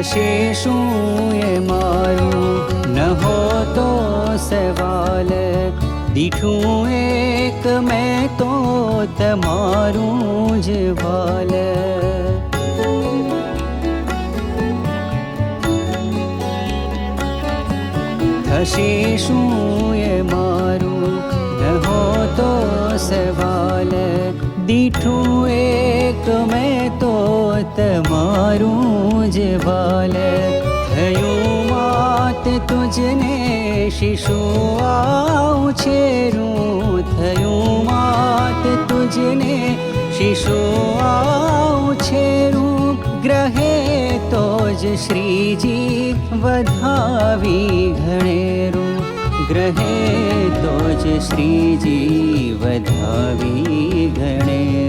થશે શું એ મારું ન હોતો સવાલ, દીઠું એક મેં તો તમારું જ વાલ. થશે શું એ મારું ન હોતો સવાલ, દીઠું એક મેં તો તમારું જ વાલ. થયું માત તુજને શિશુ આઉછેરું, થયું માત તુજને શિશુ આઉછેરું. ગ્રહે તો જ શ્રીજી વધાવી ઘણેરું, ગ્રહે તો જ શ્રીજી વધાવી ઘણેરું.